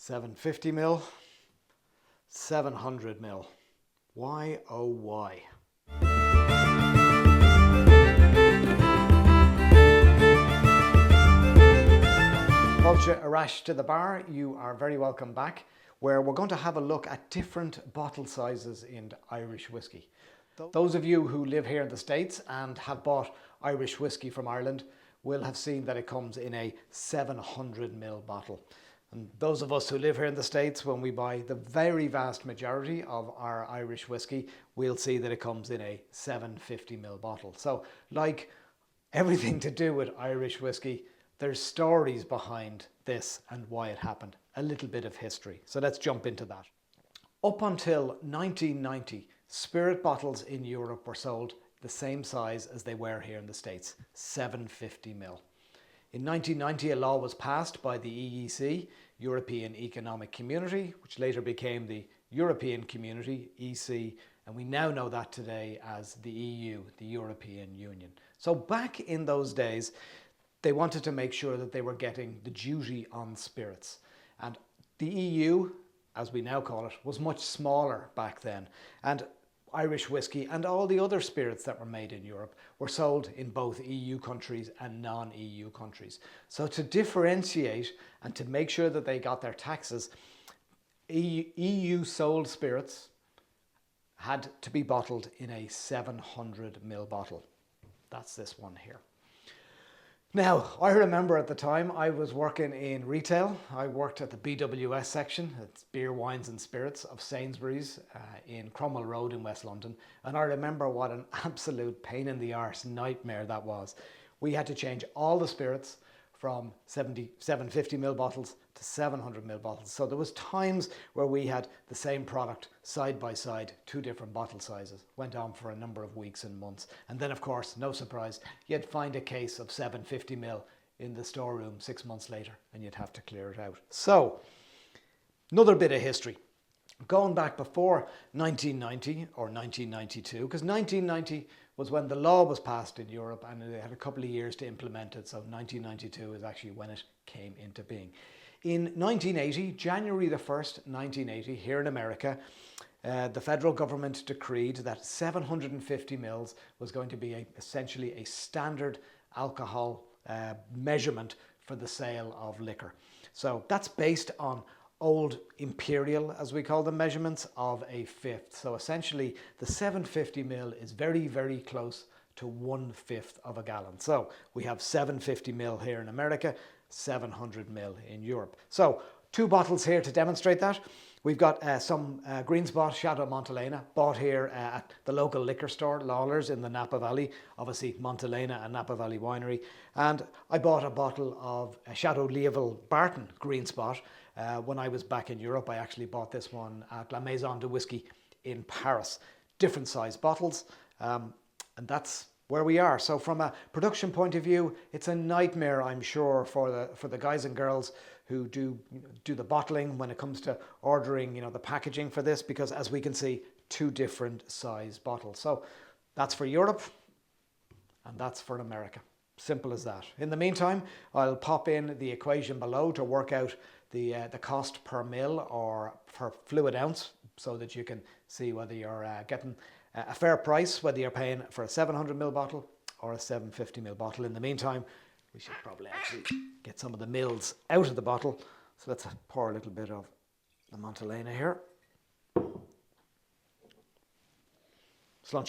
750 ml, 700 ml. Why, oh why? Culture Arash to the bar, you are very welcome back, where we're going to have a look at different bottle sizes in Irish whiskey. Those of you who live here in the States and have bought Irish whiskey from Ireland will have seen that it comes in a 700 ml bottle. And those of us who live here in the States, when we buy the very vast majority of our Irish whiskey, we'll see that it comes in a 750 ml bottle. So like everything to do with Irish whiskey, there's stories behind this and why it happened. A little bit of history. So let's jump into that. Up until 1990, spirit bottles in Europe were sold the same size as they were here in the States, 750 ml. In 1990, a law was passed by the EEC, European Economic Community, which later became the European Community, EC, and we now know that today as the EU, the European Union. So back in those days, they wanted to make sure that they were getting the duty on spirits. And the EU, as we now call it, was much smaller back then. And Irish whiskey and all the other spirits that were made in Europe were sold in both EU countries and non-EU countries. So to differentiate and to make sure that they got their taxes, EU sold spirits had to be bottled in a 700 ml bottle. That's this one here. Now, I remember at the time I was working in retail. I worked at the BWS section, it's beer, wines and spirits of Sainsbury's in Cromwell Road in West London. And I remember what an absolute pain in the arse nightmare that was. We had to change all the spirits from 750 ml bottles to 700 ml bottles. So there was times where we had the same product side by side, two different bottle sizes. Went on for a number of weeks and months. And then of course, no surprise, you'd find a case of 750 ml in the storeroom 6 months later and you'd have to clear it out. So, another bit of history. Going back before 1990 or 1992, because 1990 was when the law was passed in Europe and they had a couple of years to implement it. So 1992 is actually when it came into being. In 1980, January the 1st, 1980, here in America, the federal government decreed that 750 mils was going to be essentially a standard alcohol measurement for the sale of liquor. So that's based on old imperial, as we call them, measurements of a fifth. So essentially the 750 ml is very, very close to 1/5 of a gallon. So we have 750 ml here in America, 700 ml in Europe. So two bottles here to demonstrate that. We've got some Green Spot Chateau Montelena, bought here at the local liquor store, Lawler's, in the Napa Valley. Obviously, Montelena and Napa Valley Winery. And I bought a bottle of Chateau Leoville Barton Green Spot. When I was back in Europe, I actually bought this one at La Maison de Whisky in Paris. Different size bottles, and that's where we are. So from a production point of view, it's a nightmare, I'm sure, for the guys and girls who do the bottling when it comes to ordering, the packaging for this, because as we can see, two different size bottles. So that's for Europe and that's for America. Simple as that. In the meantime, I'll pop in the equation below to work out the cost per mil or per fluid ounce, so that you can see whether you're getting a fair price, whether you're paying for a 700 ml bottle or a 750 ml bottle. In the meantime, we should probably actually get some of the mils out of the bottle. So let's pour a little bit of the Montelena here. Slán